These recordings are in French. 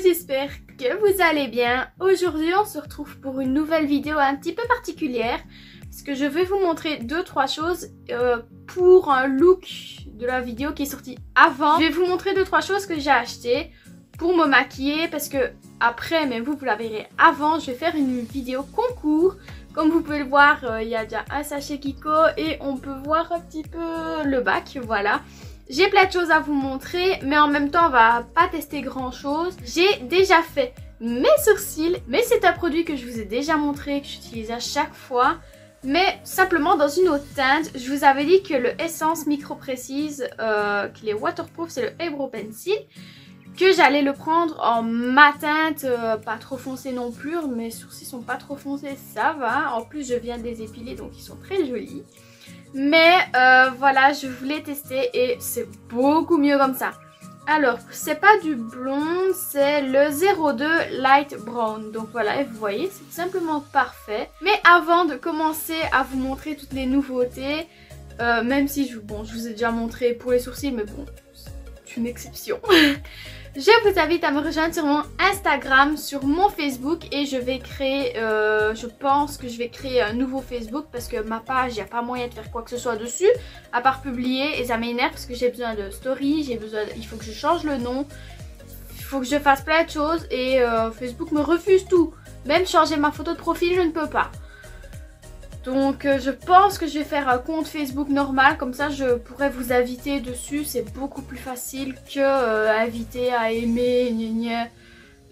j'espère que vous allez bien. Aujourd'hui on se retrouve pour une nouvelle vidéo un petit peu particulière parce que je vais vous montrer 2-3 choses pour un look de la vidéo qui est sortie avant. Je vais vous montrer 2-3 choses que j'ai achetées pour me maquiller parce que après, mais vous la verrez avant, je vais faire une vidéo concours. Comme vous pouvez le voir, il y a déjà un sachet Kiko et on peut voir un petit peu le bac, voilà. J'ai plein de choses à vous montrer, mais en même temps, on va pas tester grand chose. J'ai déjà fait mes sourcils, mais c'est un produit que je vous ai déjà montré, que j'utilise à chaque fois. Mais simplement dans une autre teinte. Je vous avais dit que le Essence Micro Précise, qu'il est waterproof, c'est le Eyebrow Pencil. Que j'allais le prendre en mat teinte, pas trop foncé non plus. Mes sourcils sont pas trop foncés, ça va. En plus, je viens de les épiler, donc ils sont très jolis. Mais voilà, je voulais tester et c'est beaucoup mieux comme ça. Alors, c'est pas du blond, c'est le 02 Light Brown. Donc voilà, et vous voyez, c'est simplement parfait. Mais avant de commencer à vous montrer toutes les nouveautés, même si je vous ai déjà montré pour les sourcils, mais bon, c'est une exception. Je vous invite à me rejoindre sur mon Instagram, sur mon Facebook et je vais créer, je pense que je vais créer un nouveau Facebook parce que ma page, il n'y a pas moyen de faire quoi que ce soit dessus à part publier et ça m'énerve parce que j'ai besoin de story, il faut que je change le nom, il faut que je fasse plein de choses et Facebook me refuse tout. Même changer ma photo de profil, je ne peux pas. Donc je pense que je vais faire un compte Facebook normal, comme ça je pourrais vous inviter dessus, c'est beaucoup plus facile que inviter à aimer, gna gna.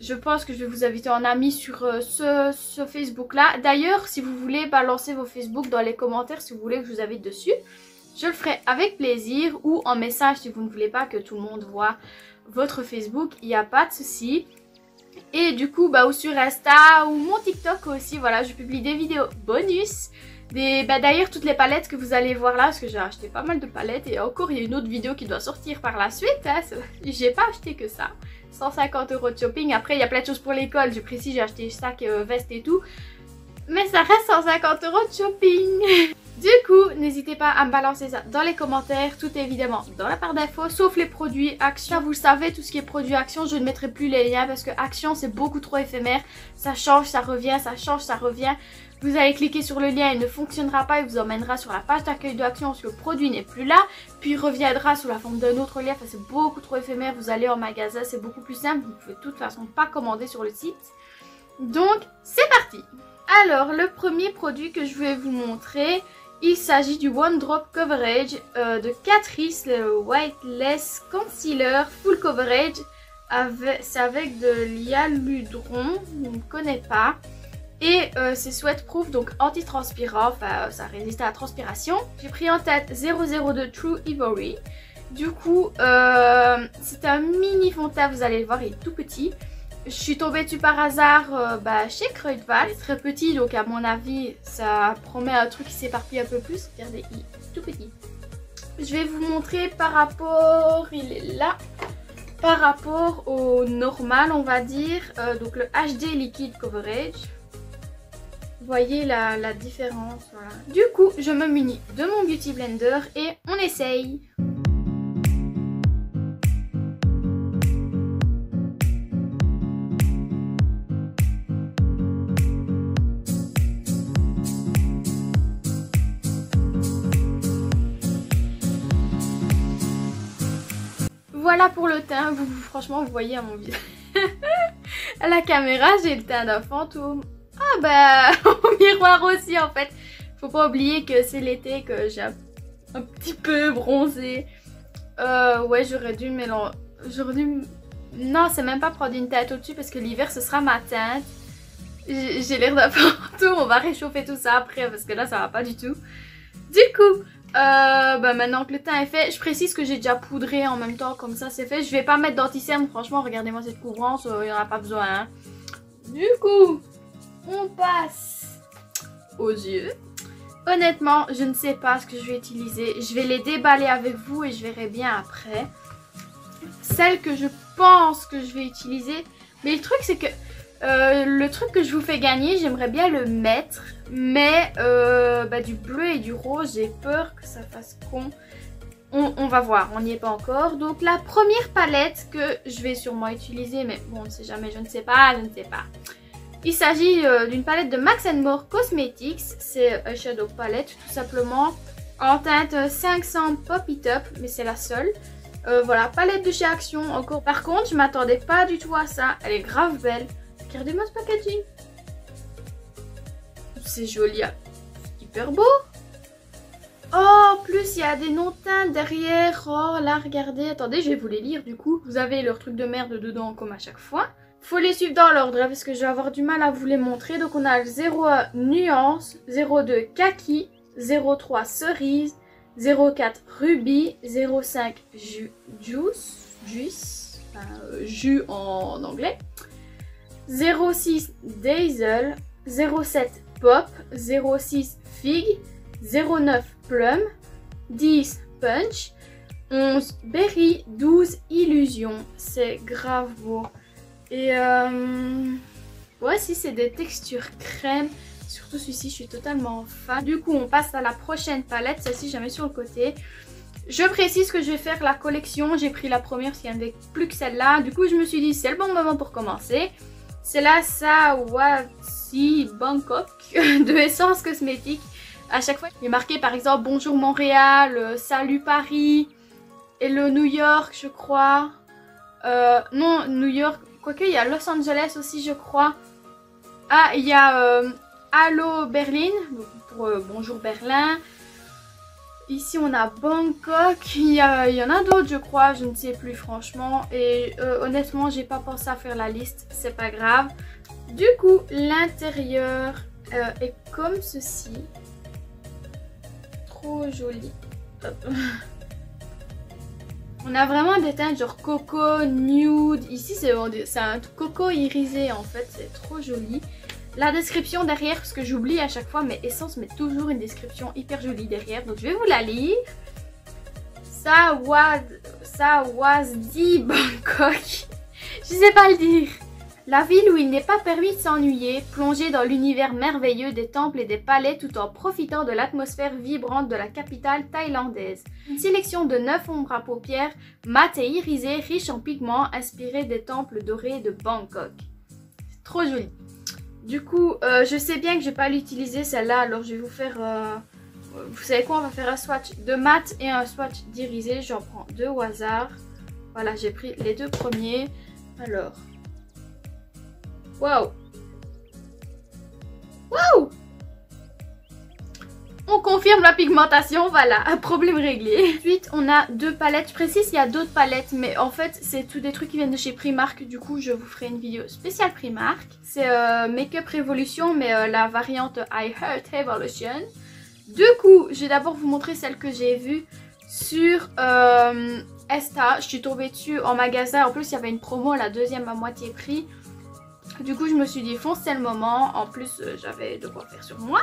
Je pense que je vais vous inviter en ami sur ce Facebook là. D'ailleurs si vous voulez balancer vos Facebook dans les commentaires, si vous voulez que je vous invite dessus, je le ferai avec plaisir ou en message si vous ne voulez pas que tout le monde voit votre Facebook, il n'y a pas de souci. Et du coup, ou sur Insta ou mon TikTok aussi, voilà, je publie des vidéos bonus. D'ailleurs, toutes les palettes que vous allez voir là, parce que j'ai acheté pas mal de palettes. Et encore, il y a une autre vidéo qui doit sortir par la suite. Hein, j'ai pas acheté que ça. 150 € de shopping. Après, il y a plein de choses pour l'école. Je précise, j'ai acheté sac, veste et tout. Mais ça reste 150 € de shopping. Du coup, n'hésitez pas à me balancer ça dans les commentaires. Tout est évidemment dans la barre d'infos, sauf les produits Action. Vous le savez, tout ce qui est produits Action, je ne mettrai plus les liens parce que Action, c'est beaucoup trop éphémère. Ça change, ça revient, ça change, ça revient. Vous allez cliquer sur le lien, il ne fonctionnera pas. Il vous emmènera sur la page d'accueil de Action parce que le produit n'est plus là. Puis il reviendra sous la forme d'un autre lien. Enfin, c'est beaucoup trop éphémère. Vous allez en magasin, c'est beaucoup plus simple. Vous pouvez de toute façon pas commander sur le site. Donc, c'est parti. Alors, le premier produit que je vais vous montrer... Il s'agit du One Drop Coverage de Catrice, le Whiteless Concealer Full Coverage. C'est avec de l'hyalurone, je ne connais pas. Et c'est sweatproof, donc anti-transpirant, enfin ça résiste à la transpiration. J'ai pris en tête 002 True Ivory. Du coup, c'est un mini fond de teint, vous allez le voir, il est tout petit. Je suis tombée dessus par hasard chez Kruidvat. Il est très petit, donc à mon avis, ça promet un truc qui s'éparpille un peu plus. Regardez, il est tout petit. Je vais vous montrer par rapport, il est là, par rapport au normal, on va dire. Donc le HD Liquid Coverage. Vous voyez la différence, voilà. Du coup, je me munis de mon Beauty Blender et on essaye. Voilà pour le teint, franchement vous voyez à mon visage. À la caméra j'ai le teint d'un fantôme. Ah au miroir aussi en fait. Faut pas oublier que c'est l'été, que j'ai un petit peu bronzé. Ouais j'aurais dû mélanger. Non c'est même pas prendre une teinte au-dessus parce que l'hiver ce sera ma teinte. J'ai l'air d'un fantôme, on va réchauffer tout ça après parce que là ça va pas du tout. Du coup... maintenant que le teint est fait, je précise que j'ai déjà poudré en même temps, comme ça c'est fait. Je vais pas mettre d'anti-cerne, franchement, regardez-moi cette couvrance, il n'y en a pas besoin. Hein. Du coup, on passe aux yeux. Honnêtement, je ne sais pas ce que je vais utiliser. Je vais les déballer avec vous et je verrai bien après. Celle que je pense que je vais utiliser, mais le truc c'est que le truc que je vous fais gagner, j'aimerais bien le mettre. Mais du bleu et du rose, j'ai peur que ça fasse con. On va voir, on n'y est pas encore. Donc la première palette que je vais sûrement utiliser, mais bon, on ne sait jamais, je ne sais pas. Il s'agit d'une palette de Max More Cosmetics. C'est un shadow palette tout simplement en teinte 500 Pop It Up, mais c'est la seule. Voilà, palette de chez Action encore. Par contre, je m'attendais pas du tout à ça. Elle est grave belle. Regardez-moi ce packaging. C'est joli, c'est hyper beau. Oh, en plus il y a des noms teintes derrière. Oh là, regardez, attendez, je vais vous les lire du coup. Vous avez leur truc de merde dedans comme à chaque fois. Faut les suivre dans l'ordre hein, parce que je vais avoir du mal à vous les montrer. Donc on a le 01 Nuance, 02 Kaki, 03 Cerise, 04 Ruby, 05 Juice, jus en anglais, 06 Dazzle, 07 Pop, 06 Fig, 09 Plum, 10 Punch, 11 Berry, 12 Illusion. C'est grave beau. Et ouais, si c'est des textures crème. Surtout celui-ci, je suis totalement fan. Du coup, on passe à la prochaine palette. Celle-ci, je la mets sur le côté. Je précise que je vais faire la collection. J'ai pris la première parce qu'il n'y en avait plus que celle-là. Du coup, je me suis dit, c'est le bon moment pour commencer. C'est la Sawasi Bangkok de Essence Cosmétique. À chaque fois, il est marqué par exemple Bonjour Montréal, Salut Paris, et le New York, je crois. Non, New York, quoique il y a Los Angeles aussi, je crois. Ah, il y a Allo Berlin, pour Bonjour Berlin. Ici, on a Bangkok. Il y en a d'autres, je crois, je ne sais plus franchement. Et honnêtement, j'ai pas pensé à faire la liste, c'est pas grave. Du coup, l'intérieur est comme ceci. Trop joli. Hop. On a vraiment des teintes genre coco, nude. Ici c'est un coco irisé en fait, c'est trop joli. La description derrière, parce que j'oublie à chaque fois, mais Essence met toujours une description hyper jolie derrière. Donc je vais vous la lire. Sawasi Bangkok. Je sais pas le dire. La ville où il n'est pas permis de s'ennuyer, plongée dans l'univers merveilleux des temples et des palais tout en profitant de l'atmosphère vibrante de la capitale thaïlandaise. Une sélection de 9 ombres à paupières, mat et irisées, riches en pigments, inspirées des temples dorés de Bangkok. C'est trop joli. Du coup, je sais bien que je vais pas l'utiliser celle-là, alors je vais vous faire... vous savez quoi, on va faire un swatch de mat et un swatch d'irisé. J'en prends deux au hasard. Voilà, j'ai pris les deux premiers. Alors... Waouh! Waouh! On confirme la pigmentation, voilà, un problème réglé. Ensuite, on a deux palettes. Je précise, il y a d'autres palettes, mais en fait, c'est tous des trucs qui viennent de chez Primark. Du coup, je vous ferai une vidéo spéciale Primark. C'est Make-up Revolution, mais la variante I Heart Evolution. Du coup, je vais d'abord vous montrer celle que j'ai vue sur Esta. Je suis tombée dessus en magasin. En plus, il y avait une promo, la deuxième à moitié prix. Du coup, je me suis dit, fonce, c'est le moment. En plus, j'avais de quoi faire sur moi.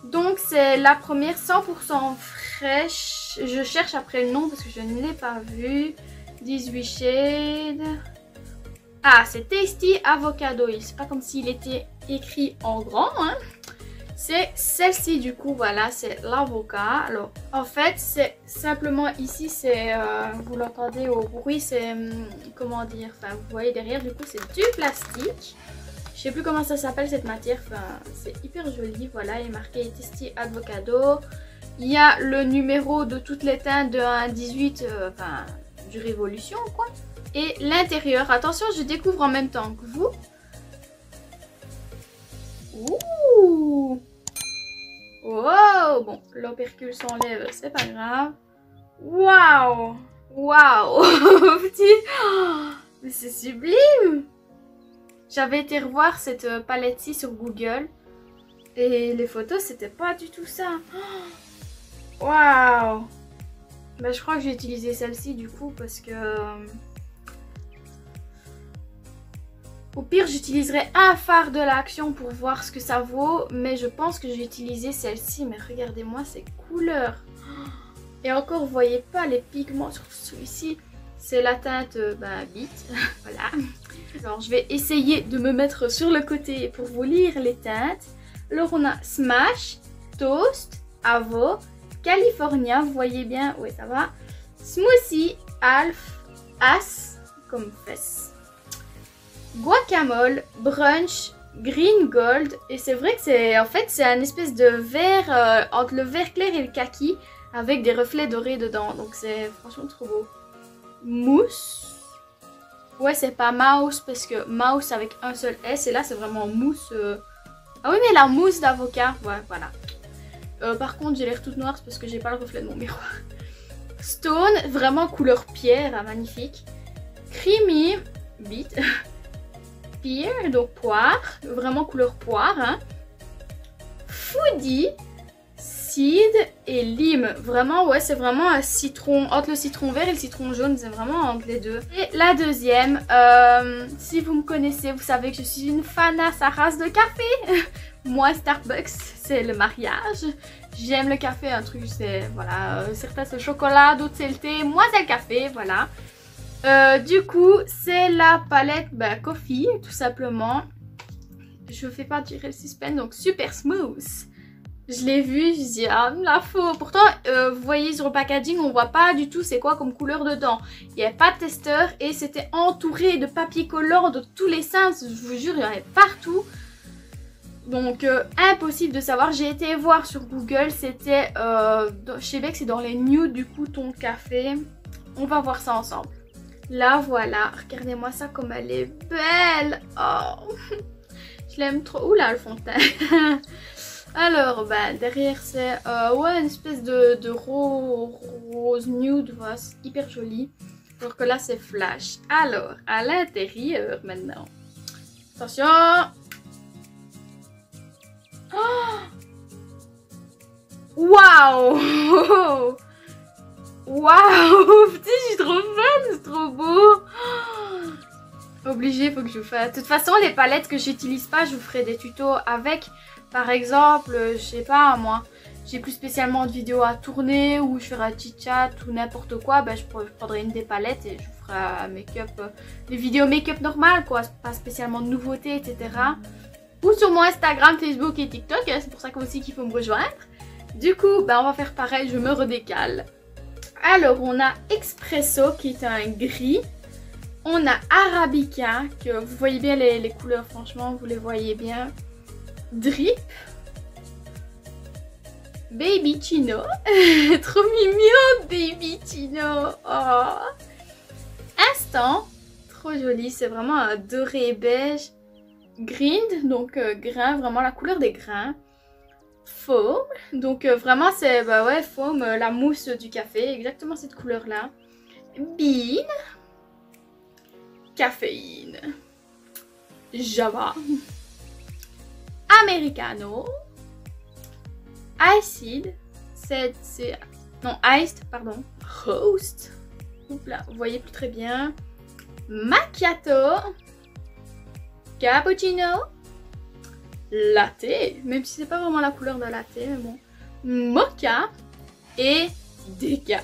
Donc, c'est la première 100% fraîche. Je cherche après le nom parce que je ne l'ai pas vu. 18 shades. Ah, c'est Tasty Avocado Oil. C'est pas comme s'il était écrit en grand, hein. C'est celle-ci, du coup, voilà, c'est l'avocat. Alors, en fait, c'est simplement ici, c'est, vous l'entendez au bruit, c'est, comment dire, enfin, vous voyez derrière, du coup, c'est du plastique. Je sais plus comment ça s'appelle cette matière, enfin, c'est hyper joli, voilà, il est marqué Tasty Avocado. Il y a le numéro de toutes les teintes de 1 à 18, enfin, du Révolution, quoi. Et l'intérieur, attention, je découvre en même temps que vous. Ouh! Wow! Bon, l'opercule s'enlève, c'est pas grave. Waouh! Waouh! Petit! Oh, mais c'est sublime! J'avais été revoir cette palette-ci sur Google. Et les photos, c'était pas du tout ça. Waouh! Bah, je crois que j'ai utilisé celle-ci du coup parce que... Au pire, j'utiliserai un fard de l'Action pour voir ce que ça vaut. Mais je pense que je vais utiliser celle-ci. Mais regardez-moi ces couleurs. Et encore, vous voyez pas les pigments sur celui-ci. C'est la teinte Beat. Voilà. Alors, je vais essayer de me mettre sur le côté pour vous lire les teintes. Alors, on a Smash, Toast, Avo, California, vous voyez bien, oui ça va. Smoothie, As, comme fesse. Guacamole, Brunch, Green Gold. Et c'est vrai que c'est en fait c'est un espèce de vert entre le vert clair et le kaki avec des reflets dorés dedans. Donc c'est franchement trop beau. Mousse. Ouais, c'est pas mouse parce que mouse avec un seul S et là c'est vraiment mousse. Ah oui, mais la mousse d'avocat. Ouais, voilà. Par contre, j'ai l'air toute noire parce que j'ai pas le reflet de mon miroir. Stone, vraiment couleur pierre, hein, magnifique. Creamy, beet. Pear, donc poire, vraiment couleur poire. Hein. Foodie, seed et lime. Vraiment, ouais, c'est vraiment un citron. Entre le citron vert et le citron jaune, c'est vraiment entre les deux. Et la deuxième, si vous me connaissez, vous savez que je suis une fanasse à race de café. Moi, Starbucks, c'est le mariage. J'aime le café, un truc, c'est, voilà, certains c'est le chocolat, d'autres c'est le thé. Moi, c'est le café, voilà. Du coup, c'est la palette Coffee, tout simplement. Je fais pas durer le suspense, donc super smooth. Je l'ai vu, je dis ah me la faut. Pourtant, vous voyez sur le packaging, on voit pas du tout c'est quoi comme couleur dedans. Il n'y avait pas de testeur et c'était entouré de papier collant de tous les sens. Je vous jure, il y en avait partout. Donc impossible de savoir. J'ai été voir sur Google, c'était chez Beck, c'est dans les nudes du coup ton café. On va voir ça ensemble. Là voilà, regardez-moi ça comme elle est belle. Oh, je l'aime trop. Oula le fond de teint. Alors derrière c'est ouais, une espèce de rose nude, voilà, c'est hyper joli. Alors que là c'est flash. Alors à l'intérieur maintenant. Attention. Waouh! Waouh! Putain, je suis trop fan, c'est trop beau! Obligé, faut que je vous fasse. De toute façon, les palettes que j'utilise pas, je vous ferai des tutos avec. Par exemple, je sais pas moi, j'ai plus spécialement de vidéos à tourner ou je ferai un petit chat ou n'importe quoi, je prendrai une des palettes et je vous ferai un make-up, des vidéos make-up normales quoi, pas spécialement de nouveautés, etc. Ou sur mon Instagram, Facebook et TikTok, c'est pour ça aussi qu'il faut me rejoindre. Du coup, on va faire pareil, je me redécale. Alors, on a Espresso qui est un gris. On a Arabica, que vous voyez bien les couleurs, franchement, vous les voyez bien. Drip. Baby Chino. Trop mignon, Baby Chino. Oh. Instant. Trop joli, c'est vraiment un doré beige. Grind, donc grain, vraiment la couleur des grains. Foam, donc vraiment c'est ouais, foam, la mousse du café, exactement cette couleur là. Bean, caféine, Java, Americano, Iced, non Iced, pardon, Roast, oups là, vous voyez plus très bien, Macchiato, Cappuccino, Latte, même si c'est pas vraiment la couleur de latte, mais bon, Mocha et Décaf.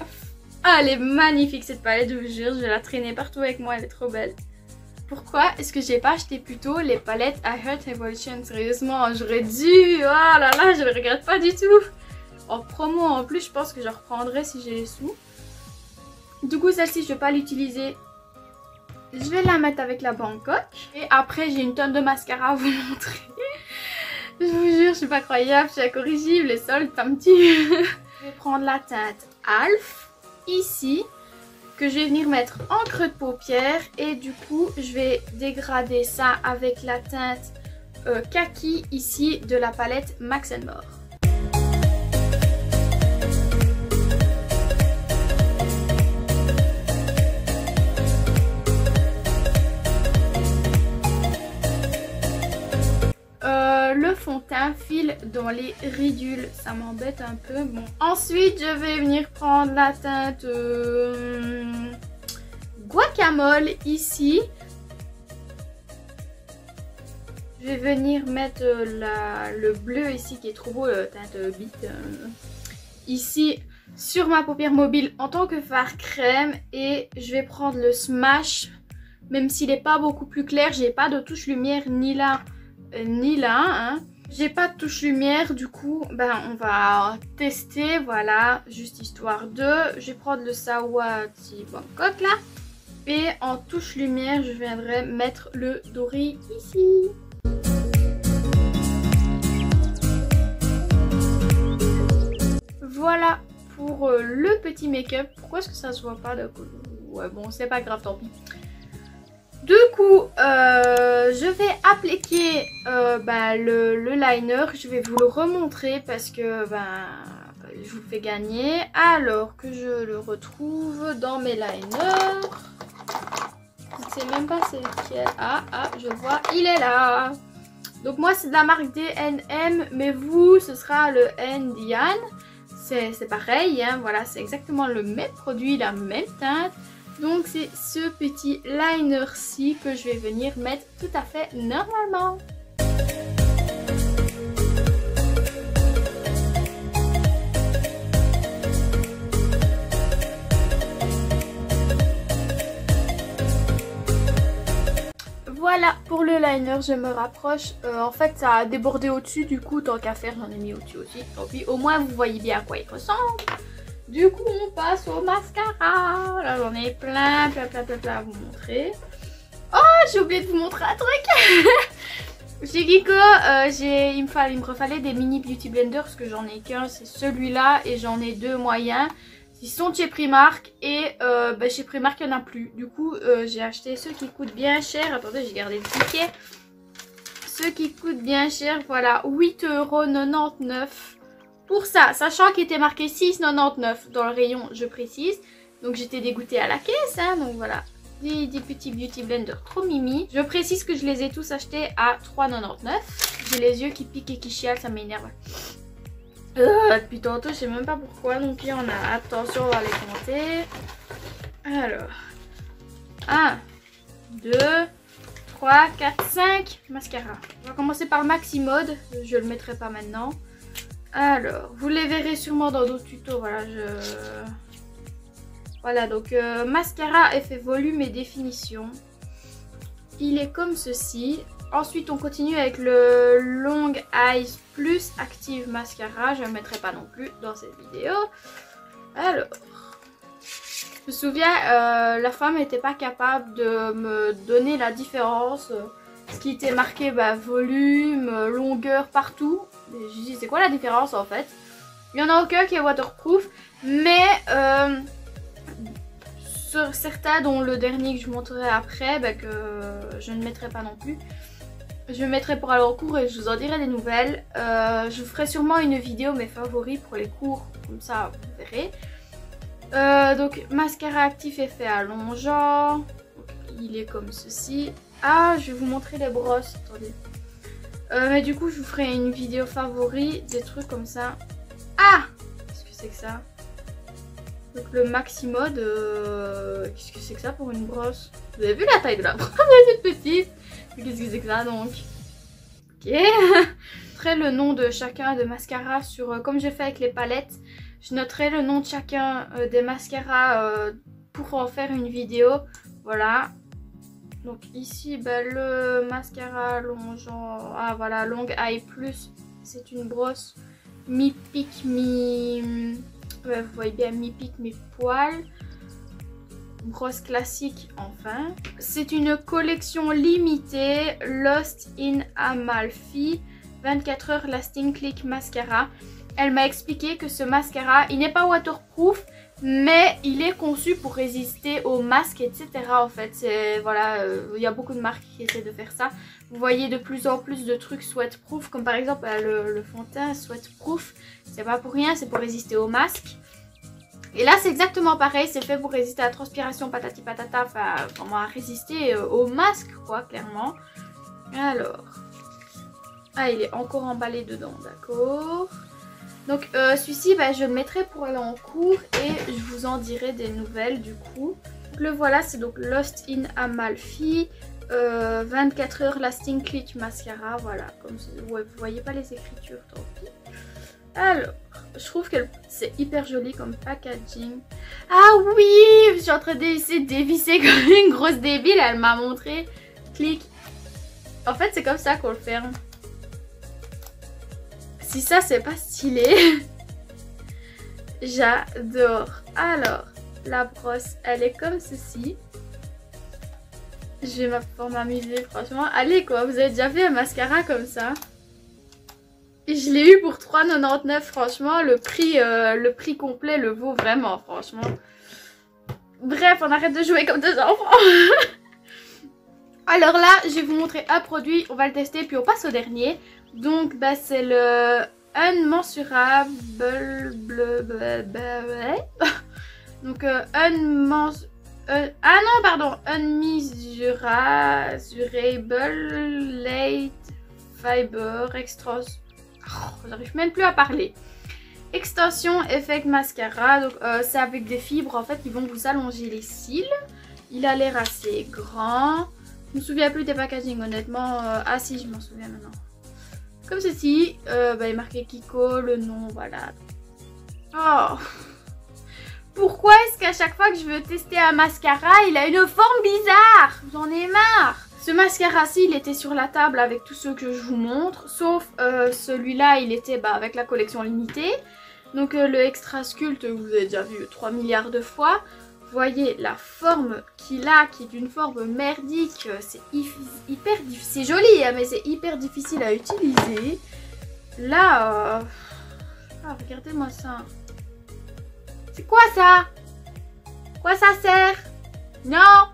Ah, elle est magnifique cette palette, je vous jure, je vais la traîner partout avec moi, elle est trop belle. Pourquoi est-ce que j'ai pas acheté plus tôt les palettes I Heart Evolution? Sérieusement, j'aurais dû, oh là là, je le regrette pas du tout. En promo en plus, je pense que je reprendrai si j'ai les sous. Du coup, celle-ci, je vais pas l'utiliser. Je vais la mettre avec la Bangkok. Et après, j'ai une tonne de mascara à vous montrer. Je vous jure, je suis pas croyable, je suis incorrigible, les soldes, ça me tue. Je vais prendre la teinte Alf, ici, que je vais venir mettre en creux de paupière. Et du coup, je vais dégrader ça avec la teinte kaki, ici, de la palette Max & More. Le fond de teint file dans les ridules, ça m'embête un peu. Bon, ensuite je vais venir prendre la teinte Guacamole ici. Je vais venir mettre le bleu ici qui est trop beau, la teinte Beat ici sur ma paupière mobile en tant que fard crème. Et je vais prendre le Smash, même s'il n'est pas beaucoup plus clair, j'ai pas de touche lumière ni là ni là, hein. J'ai pas de touche lumière, du coup, ben on va tester, voilà, juste histoire de. Je vais prendre le Sawati Bangkok là. Et en touche lumière, je viendrai mettre le Dory ici. Voilà pour le petit make-up. Pourquoi est-ce que ça se voit pas d'un coup? Ouais, bon, c'est pas grave, tant pis. Du coup, je vais appliquer le liner. Je vais vous le remontrer parce que je vous le fais gagner. Alors que je le retrouve dans mes liners. Je ne sais même pas c'est lequel. Ah, je vois, il est là. Donc moi, c'est de la marque DNM, mais vous, ce sera le Ndian. C'est pareil, hein, voilà, c'est exactement le même produit, la même teinte. Donc c'est ce petit liner-ci que je vais venir mettre tout à fait normalement. Voilà pour le liner, je me rapproche. En fait, ça a débordé au-dessus, du coup, tant qu'à faire, j'en ai mis au-dessus aussi. Tant pis, au moins, vous voyez bien à quoi il ressemble. Du coup, on passe au mascara. Là, j'en ai plein à vous montrer. Oh, j'ai oublié de vous montrer un truc. Chez Kiko, il me refallait des mini beauty blenders parce que j'en ai qu'un, c'est celui-là, et j'en ai deux moyens. Ils sont chez Primark et chez Primark il n'y en a plus. Du coup j'ai acheté ceux qui coûtent bien cher. Attendez, j'ai gardé le ticket. Ceux qui coûtent bien cher, voilà, 8,99 € pour ça. Sachant qu'il était marqué 6,99 € dans le rayon, je précise. Donc j'étais dégoûtée à la caisse, hein, donc voilà. Des petits beauty blenders trop mimi. Je précise que je les ai tous achetés à 3,99 €. J'ai les yeux qui piquent et qui chialent, ça m'énerve. Depuis tantôt, je sais même pas pourquoi. Donc il y en a. Attention, on va les compter. Alors, 1, 2, 3, 4, 5 mascaras. On va commencer par Maxi Mode. Je le mettrai pas maintenant. Alors, vous les verrez sûrement dans d'autres tutos. Voilà, donc mascara effet volume et définition. Il est comme ceci. Ensuite, on continue avec le Long Eyes Plus Active Mascara. Je ne le mettrai pas non plus dans cette vidéo. Alors, je me souviens, la femme n'était pas capable de me donner la différence. Ce qui était marqué, volume, longueur, partout. Et je dis, c'est quoi la différence en fait? Il n'y en a aucun qui est waterproof. Mais sur certains, dont le dernier que je vous montrerai après, que je ne mettrai pas non plus. Je mettrai pour aller en cours et je vous en dirai des nouvelles. Je ferai sûrement une vidéo mes favoris pour les cours, comme ça vous verrez. Donc mascara actif effet allongeant. Donc, il est comme ceci. Ah, je vais vous montrer les brosses. Attendez. Mais du coup, je vous ferai une vidéo favoris, des trucs comme ça. Ah, qu'est-ce que c'est que ça? Donc le Maxi Mode, qu'est-ce que c'est que ça pour une brosse? Vous avez vu la taille de la brosse? Elle est toute petite. Qu'est-ce que c'est que ça donc? Ok. Je noterai le nom de chacun des mascaras sur, comme j'ai fait avec les palettes, je noterai le nom de chacun des mascaras pour en faire une vidéo. Voilà. Donc ici, le mascara allongeant, ah voilà, Long Eye Plus, c'est une brosse mi-pique, ouais, vous voyez bien, mi-pique, mi-poil. Brosse classique enfin. C'est une collection limitée Lost in Amalfi 24 heures Lasting Click Mascara. Elle m'a expliqué que ce mascara, il n'est pas waterproof, mais il est conçu pour résister aux masques, etc. En fait, voilà, il y a beaucoup de marques qui essaient de faire ça. Vous voyez de plus en plus de trucs sweatproof, comme par exemple le fond de teint sweatproof. C'est pas pour rien, c'est pour résister aux masques. Et là c'est exactement pareil, c'est fait pour résister à la transpiration, patati patata, enfin vraiment à résister au masque quoi, clairement. Alors, ah il est encore emballé dedans, d'accord. Donc celui-ci je le mettrai pour aller en cours et je vous en dirai des nouvelles du coup. Donc, le voilà, c'est donc Lost in Amalfi, 24 heures Lasting Click Mascara, voilà, comme ouais, vous voyez pas les écritures, tant pis. Alors, je trouve que c'est hyper joli comme packaging. Ah oui, je suis en train d'essayer de dévisser comme une grosse débile. Elle m'a montré. Clic. En fait, c'est comme ça qu'on le ferme. Si ça c'est pas stylé. J'adore. Alors, la brosse, elle est comme ceci. Je vais pouvoir m'amuser franchement. Allez quoi, vous avez déjà vu un mascara comme ça? Et je l'ai eu pour 3,99 franchement. Le prix complet le vaut vraiment franchement. Bref, on arrête de jouer comme des enfants. Alors là, je vais vous montrer un produit. On va le tester puis on passe au dernier. Donc bah, c'est le Unmensurable. Donc Unmeasurable Light Fiber Extra. Oh, j'arrive même plus à parler. Extension Effect Mascara. Donc c'est avec des fibres en fait qui vont vous allonger les cils. Il a l'air assez grand. Je me souviens plus des packaging honnêtement. Ah si, je m'en souviens maintenant. Comme ceci. Bah, il est marqué Kiko, le nom, voilà. Oh. Pourquoi est-ce qu'à chaque fois que je veux tester un mascara, il a une forme bizarre? J'en ai marre. Ce mascara-ci, il était sur la table avec tous ceux que je vous montre. Sauf celui-là, il était avec la collection limitée. Donc le Extra Sculpt, vous avez déjà vu 3 milliards de fois. Vous voyez la forme qu'il a, qui est une forme merdique. C'est hyper difficile. C'est joli, hein, mais c'est hyper difficile à utiliser. Là, ah, regardez-moi ça. C'est quoi ça? Quoi ça sert? Non,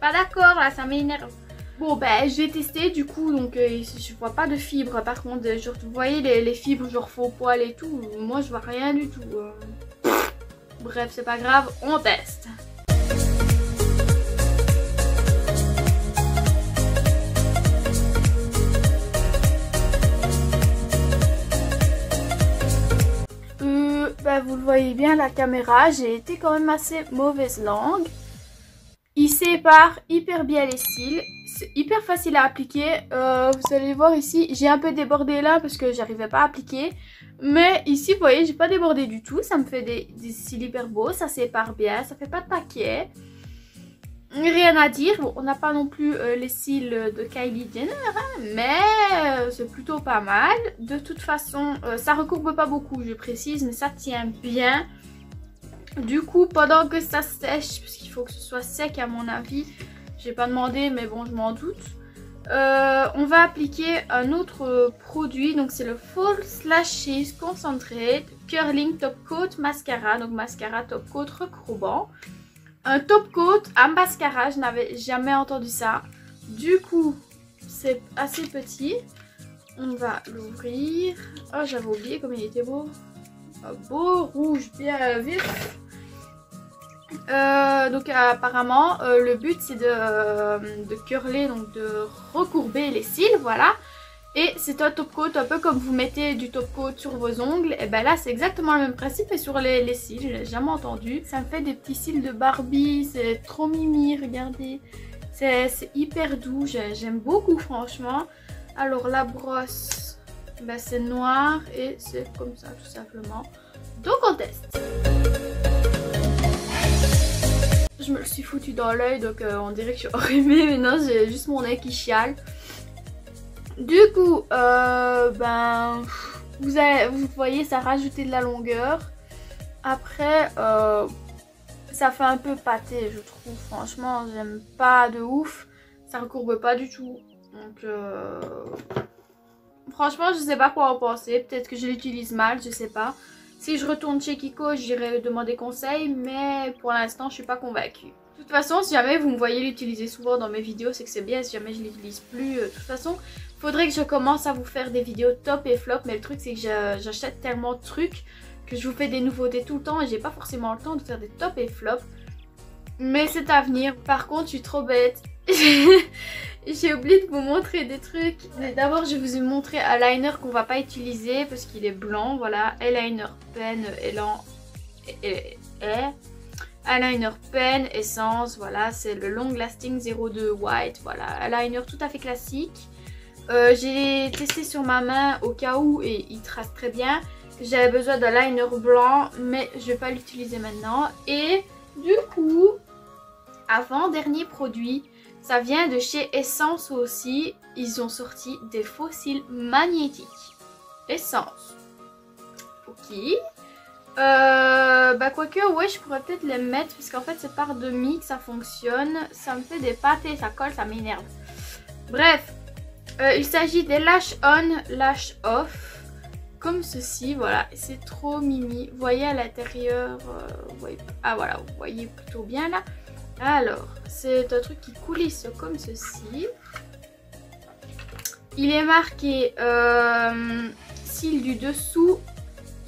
pas d'accord là, ça m'énerve. Bon ben je vais tester du coup, donc je vois pas de fibres. Par contre, genre, vous voyez les fibres genre faux poils et tout, moi je vois rien du tout. Bref, c'est pas grave, on teste. Bah, vous le voyez bien la caméra, j'ai été quand même assez mauvaise langue. Il sépare hyper bien les cils, c'est hyper facile à appliquer. Vous allez voir ici, j'ai un peu débordé là parce que j'arrivais pas à appliquer. Mais ici, vous voyez, j'ai pas débordé du tout, ça me fait des cils hyper beaux, ça sépare bien, ça fait pas de paquet. Rien à dire, bon, on n'a pas non plus les cils de Kylie Jenner, hein, mais c'est plutôt pas mal. De toute façon, ça recourbe pas beaucoup, je précise, mais ça tient bien. Du coup, pendant que ça sèche, parce qu'il faut que ce soit sec à mon avis, j'ai pas demandé, mais bon, je m'en doute. On va appliquer un autre produit, donc c'est le False Lashes Concentrate Curling Top Coat Mascara, donc mascara top coat recourbant. Un top coat à mascara, je n'avais jamais entendu ça. Du coup, c'est assez petit. On va l'ouvrir. Oh, j'avais oublié comme il était beau. Un beau rouge bien vif. Donc apparemment, le but c'est de curler, donc de recourber les cils, voilà. Et c'est un top coat, un peu comme vous mettez du top coat sur vos ongles. Et ben là, c'est exactement le même principe, et sur les cils, je l'ai jamais entendu. Ça me fait des petits cils de Barbie, c'est trop mimi, regardez. C'est hyper doux, j'aime beaucoup franchement. Alors la brosse, ben, c'est noir et c'est comme ça tout simplement. Donc on teste. Je me le suis foutu dans l'œil, donc on dirait que je suis enrhumée, mais non, j'ai juste mon nez qui chiale. Du coup, ben, vous voyez, ça a rajouté de la longueur. Après, ça fait un peu pâté, je trouve. Franchement, j'aime pas de ouf. Ça recourbe pas du tout. Donc, franchement, je sais pas quoi en penser. Peut-être que je l'utilise mal, je sais pas. Si je retourne chez Kiko, j'irai demander conseil. Mais pour l'instant, je suis pas convaincue. De toute façon, si jamais vous me voyez l'utiliser souvent dans mes vidéos, c'est que c'est bien. Si jamais je l'utilise plus, de toute façon, faudrait que je commence à vous faire des vidéos top et flop. Mais le truc, c'est que j'achète tellement de trucs que je vous fais des nouveautés tout le temps. Et j'ai pas forcément le temps de faire des top et flop. Mais c'est à venir. Par contre, je suis trop bête. J'ai oublié de vous montrer des trucs. D'abord, je vais vous montrer un liner qu'on va pas utiliser parce qu'il est blanc. Voilà, eyeliner pen, eyeliner pen, essence. Voilà, c'est le Long Lasting 02 White. Voilà, eyeliner tout à fait classique. J'ai testé sur ma main au cas où et il trace très bien. J'avais besoin d'un liner blanc, mais je vais pas l'utiliser maintenant. Et du coup, avant-dernier produit. Ça vient de chez Essence aussi, ils ont sorti des faux cils magnétiques. essence. Ok. Bah quoique, ouais, je pourrais peut-être les mettre parce qu'en fait c'est par demi que ça fonctionne. Ça me fait des pâtes et ça colle, ça m'énerve. Bref, il s'agit des lash on, lash off. Comme ceci, voilà, c'est trop mimi. Vous voyez à l'intérieur, ah voilà, vous voyez plutôt bien là. Alors, c'est un truc qui coulisse comme ceci. Il est marqué cils du dessous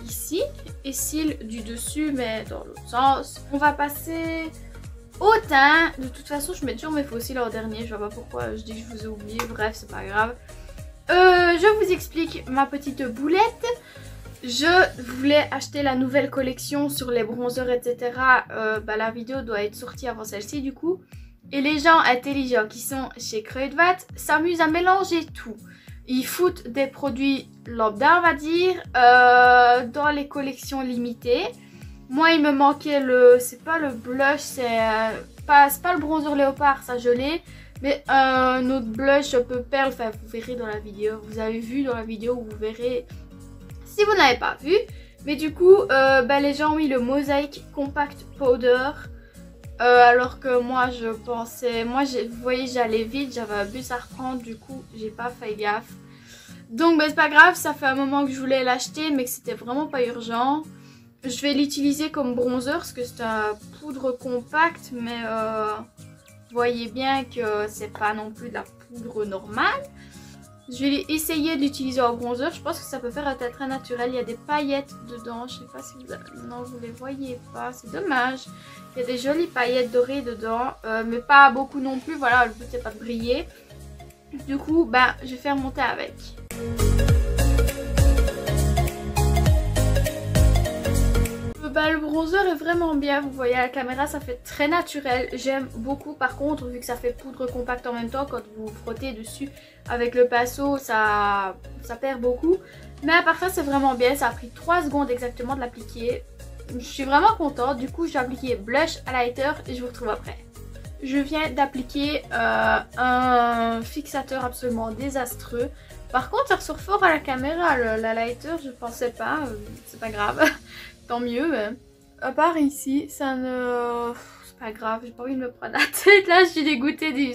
ici et cils du dessus mais dans l'autre sens. On va passer au teint. De toute façon je mets toujours mes faux cils en dernier, je vois pas pourquoi je dis que je vous ai oublié, bref c'est pas grave. Je vous explique ma petite boulette. Je voulais acheter la nouvelle collection sur les bronzers etc. La vidéo doit être sortie avant celle-ci du coup. Et les gens intelligents qui sont chez Kruidvat s'amusent à mélanger tout. Ils foutent des produits lambda, on va dire, dans les collections limitées. Moi, il me manquait le... C'est pas le blush, c'est pas le bronzer léopard, ça je l'ai. Mais un autre blush un peu perle, enfin vous verrez dans la vidéo. Vous avez vu dans la vidéo, vous verrez si vous n'avez pas vu. Mais du coup, les gens ont mis le Mosaic Compact Powder. Alors que moi je pensais, vous voyez j'allais vite, j'avais un bus à reprendre, du coup j'ai pas fait gaffe. Donc c'est pas grave, ça fait un moment que je voulais l'acheter mais que c'était vraiment pas urgent. Je vais l'utiliser comme bronzer parce que c'est un poudre compacte mais vous voyez bien que c'est pas non plus de la poudre normale. Je vais essayer de l'utiliser en bronzer, je pense que ça peut faire un teint très naturel. Il y a des paillettes dedans, je sais pas si vous... Non, vous les voyez pas, c'est dommage. Il y a des jolies paillettes dorées dedans, mais pas beaucoup non plus, voilà, le but c'est pas de briller. Du coup, je vais faire mon teint avec. Le bronzer est vraiment bien, vous voyez à la caméra ça fait très naturel, j'aime beaucoup. Par contre vu que ça fait poudre compacte en même temps, quand vous frottez dessus avec le pinceau ça perd beaucoup. Mais à part ça c'est vraiment bien, ça a pris 3 secondes exactement de l'appliquer. Je suis vraiment contente, du coup je vais appliquer blush, highlighter et je vous retrouve après. Je viens d'appliquer un fixateur absolument désastreux. Par contre ça ressort fort à la caméra, l'highlighter je pensais pas, c'est pas grave. Tant mieux, mais à part ici, ça ne... C'est pas grave, j'ai pas envie de me prendre la tête. Là, je suis dégoûtée du...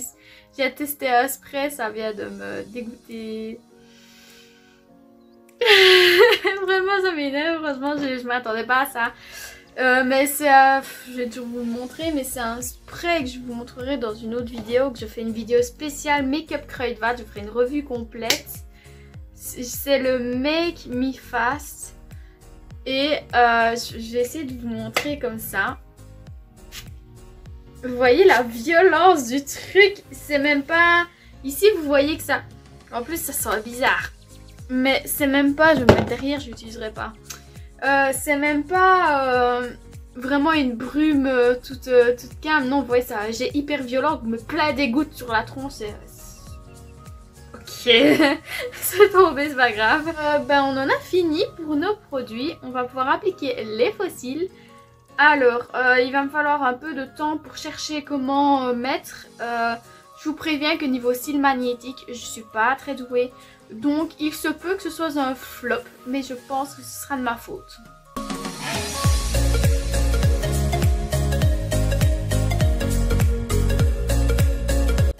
J'ai testé un spray, ça vient de me dégoûter. Vraiment, ça m'énerve. Franchement, je m'attendais pas à ça. Mais c'est... je vais toujours vous le montrer, mais c'est un spray que je vous montrerai dans une autre vidéo. Que je fais une vidéo spéciale Make-up Kruidvat. Je ferai une revue complète. C'est le Make Me Fast. Et je vais essayer de vous montrer comme ça. Vous voyez la violence du truc. C'est même pas... Ici vous voyez que ça... En plus ça sent bizarre. Mais c'est même pas... Je vais me mettre derrière, je l'utiliserai pas. C'est même pas vraiment une brume toute calme. Non vous voyez ça, j'ai hyper violent. Me plein des gouttes sur la tronche. Ok, c'est tombé, c'est pas grave. On en a fini pour nos produits. On va pouvoir appliquer les fossiles. Alors, il va me falloir un peu de temps pour chercher comment mettre. Je vous préviens que niveau cils magnétique, je suis pas très douée. Donc, il se peut que ce soit un flop, mais je pense que ce sera de ma faute.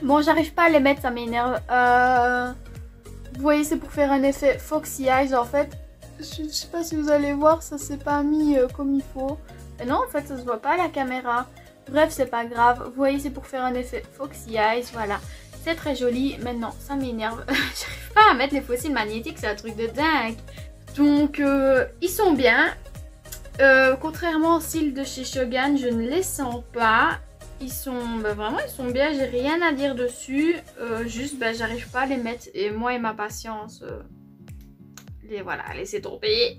Bon, j'arrive pas à les mettre, ça m'énerve. Vous voyez, c'est pour faire un effet Foxy Eyes en fait. Je sais pas si vous allez voir, ça s'est pas mis comme il faut. Mais non, en fait, ça se voit pas à la caméra. Bref, c'est pas grave. Vous voyez, c'est pour faire un effet Foxy Eyes, voilà. C'est très joli. Maintenant, ça m'énerve. J'arrive pas à mettre les fossiles magnétiques, c'est un truc de dingue. Donc, ils sont bien. Contrairement aux cils de chez Shogun, je ne les sens pas. Ils sont vraiment, ils sont bien, j'ai rien à dire dessus. Juste, j'arrive pas à les mettre. Et moi et ma patience, voilà, laissez tomber.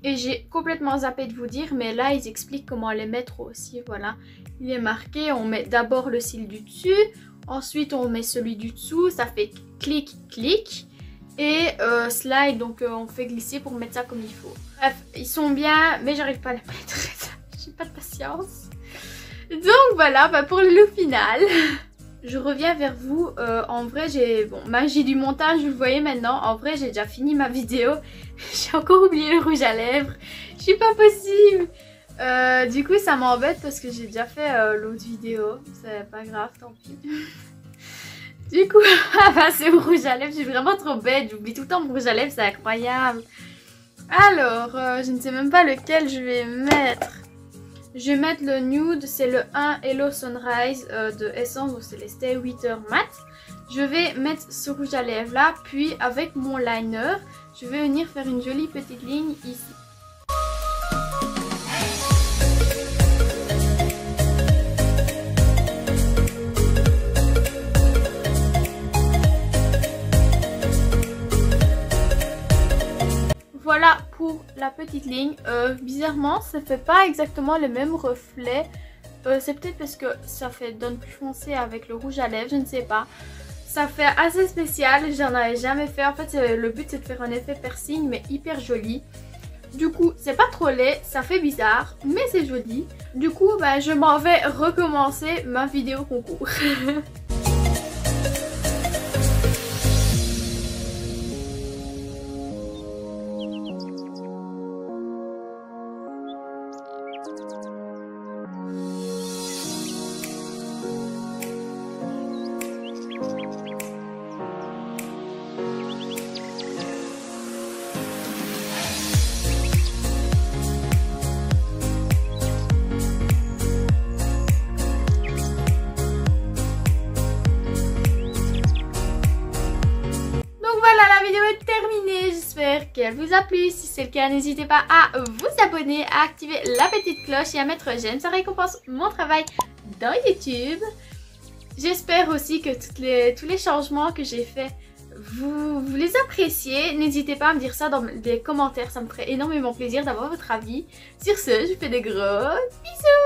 Et j'ai complètement zappé de vous dire, mais là, ils expliquent comment les mettre aussi. Voilà, il est marqué, on met d'abord le cil du dessus. Ensuite, on met celui du dessous. Ça fait clic, clic. Et slide, donc on fait glisser pour mettre ça comme il faut. Bref, ils sont bien, mais j'arrive pas à les mettre. J'ai pas de patience. Donc voilà, pour le look final. je reviens vers vous. En vrai, magie du montage, vous le voyez maintenant. En vrai, j'ai déjà fini ma vidéo. J'ai encore oublié le rouge à lèvres. Je suis pas possible. Du coup, ça m'embête parce que j'ai déjà fait l'autre vidéo. C'est pas grave, tant pis. Du coup, c'est au rouge à lèvres. Je suis vraiment trop bête. J'oublie tout le temps mon rouge à lèvres. C'est incroyable. Alors, je ne sais même pas lequel je vais mettre. Je vais mettre le nude, c'est le 1 Hello Sunrise de Essence, donc c'est les Stay With Her Matte. Je vais mettre ce rouge à lèvres là, puis avec mon liner, je vais venir faire une jolie petite ligne ici. Voilà pour la petite ligne. Bizarrement, ça fait pas exactement le même reflet. C'est peut-être parce que ça donne plus foncé avec le rouge à lèvres, je ne sais pas. Ça fait assez spécial, j'en avais jamais fait. En fait, le but c'est de faire un effet piercing, mais hyper joli. Du coup, c'est pas trop laid, ça fait bizarre, mais c'est joli. Du coup, je m'en vais recommencer ma vidéo concours. Voilà, la vidéo est terminée, j'espère qu'elle vous a plu. Si c'est le cas, n'hésitez pas à vous abonner, à activer la petite cloche et à mettre j'aime, ça récompense mon travail dans YouTube. J'espère aussi que tous les changements que j'ai faits, vous les appréciez. N'hésitez pas à me dire ça dans les commentaires, ça me ferait énormément plaisir d'avoir votre avis. Sur ce, je vous fais des gros bisous.